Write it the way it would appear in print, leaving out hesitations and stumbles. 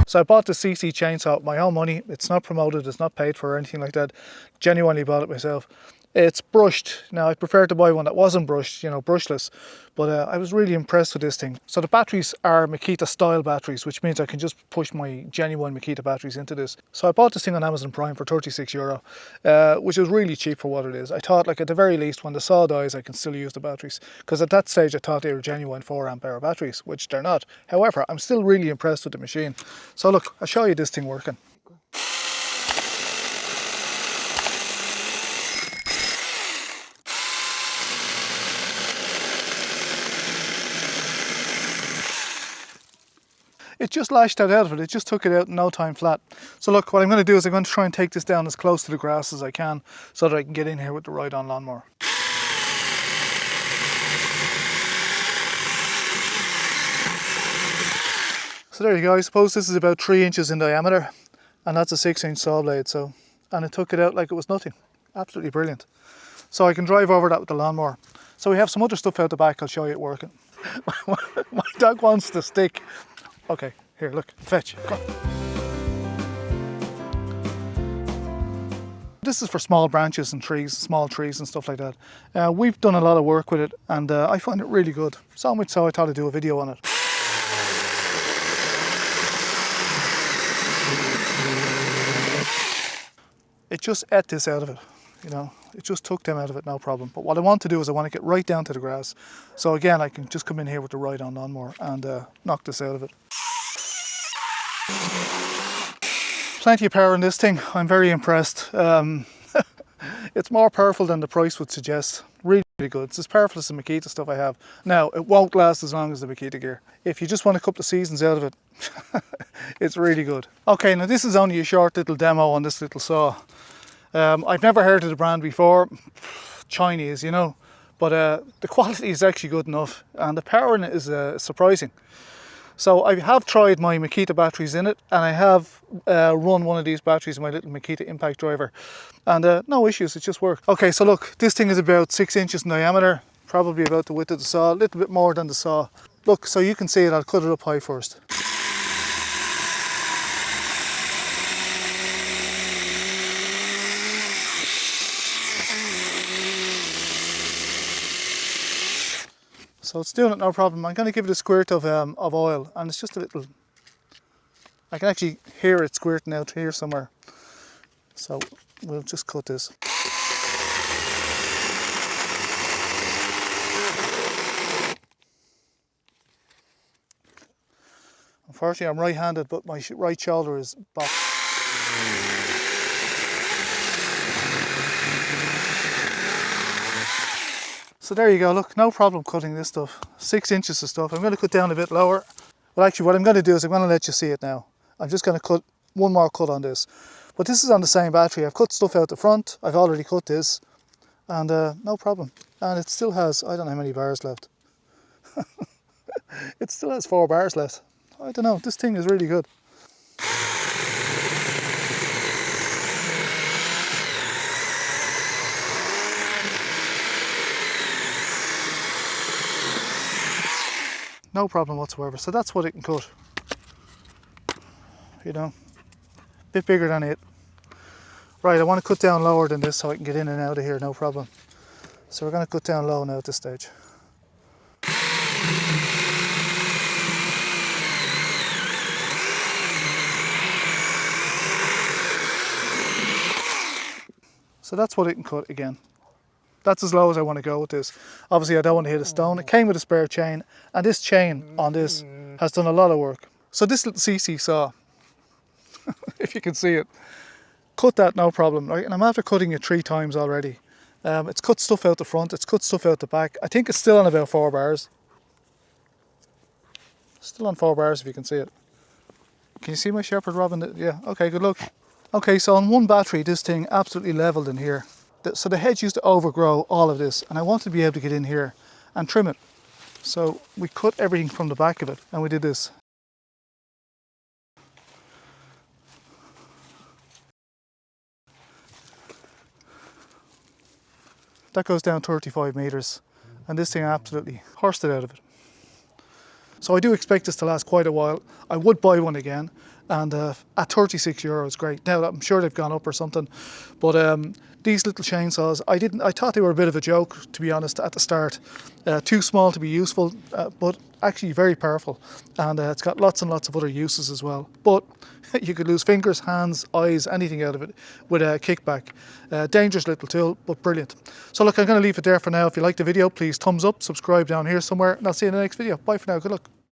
So I bought the CC chainsaw with my own money. It's not promoted, it's not paid for or anything like that. Genuinely bought it myself. It's brushed. Now I prefer to buy one that wasn't brushed, you know, brushless. But I was really impressed with this thing. So the batteries are Makita style batteries, which means I can just push my genuine Makita batteries into this. So I bought this thing on Amazon Prime for €36, which is really cheap for what it is. I thought, like, at the very least, when the saw dies, I can still use the batteries. Because at that stage, I thought they were genuine 4 amp hour batteries, which they're not. However, I'm still really impressed with the machine. So look, I'll show you this thing working. It just lashed that out of it. It just took it out in no time flat. So look, what I'm going to do is I'm going to try and take this down as close to the grass as I can so that I can get in here with the ride-on lawnmower. So there you go. I suppose this is about 3 inches in diameter, and that's a 6-inch saw blade. And it took it out like it was nothing. Absolutely brilliant. So I can drive over that with the lawnmower. So we have some other stuff out the back. I'll show you it working. My dog wants the stick. Okay, here, look, fetch. Go. This is for small branches and trees, small trees and stuff like that. We've done a lot of work with it, and I find it really good. So much so I thought I'd do a video on it. It just ate this out of it, you know. It just took them out of it, no problem. But what I want to do is I want to get right down to the grass. So again, I can just come in here with the ride-on lawnmower and knock this out of it. Plenty of power in this thing. I'm very impressed. It's more powerful than the price would suggest. Really, really good. It's as powerful as the Makita stuff I have. Now, it won't last as long as the Makita gear. If you just want a couple of seasons out of it, it's really good. Okay, now this is only a short little demo on this little saw. I've never heard of the brand before. Chinese, you know. But the quality is actually good enough, and the power in it is surprising. So I have tried my Makita batteries in it, and I have run one of these batteries in my little Makita impact driver, and no issues, it just worked. Okay, so look, this thing is about 6 inches in diameter, probably about the width of the saw, a little bit more than the saw. Look, so you can see it, I'll cut it up high first. So it's doing it no problem. I'm going to give it a squirt of oil, and it's just a little, I can actually hear it squirting out here somewhere. So we'll just cut this. Unfortunately I'm right-handed, but my right shoulder is back. So there you go, look, no problem cutting this stuff. 6 inches of stuff. I'm going to cut down a bit lower. But actually what I'm going to do is I'm going to let you see it now. I'm just going to cut one more cut on this. But this is on the same battery. I've cut stuff out the front. I've already cut this. And no problem. And it still has, I don't know how many bars left. It still has 4 bars left. I don't know, this thing is really good. No problem whatsoever. So that's what it can cut. You know, a bit bigger than it. Right, I want to cut down lower than this so I can get in and out of here, no problem. So we're going to cut down low now at this stage. So that's what it can cut again. That's as low as I want to go with this. Obviously I don't want to hit a stone. It came with a spare chain, and this chain on this has done a lot of work. So this little CC saw, if you can see it, cut that no problem, right? And I'm after cutting it 3 times already. It's cut stuff out the front, it's cut stuff out the back. I think it's still on about 4 bars. Still on 4 bars if you can see it. Can you see my shepherd robin? Yeah, okay, good luck. Okay, so on one battery this thing absolutely leveled in here. So the hedge used to overgrow all of this, and I wanted to be able to get in here and trim it. So we cut everything from the back of it, and we did this. That goes down 35 meters, and this thing absolutely horsed it out of it. So I do expect this to last quite a while. I would buy one again. and at 36 euros, great. Now I'm sure they've gone up or something, but these little chainsaws, I thought they were a bit of a joke, to be honest, at the start. Too small to be useful, but actually very powerful, and it's got lots and lots of other uses as well. But you could lose fingers, hands, eyes, anything out of it with a kickback. Dangerous little tool, but brilliant. So look, I'm going to leave it there for now. If you like the video, please thumbs up, subscribe down here somewhere, and I'll see you in the next video. Bye for now, good luck.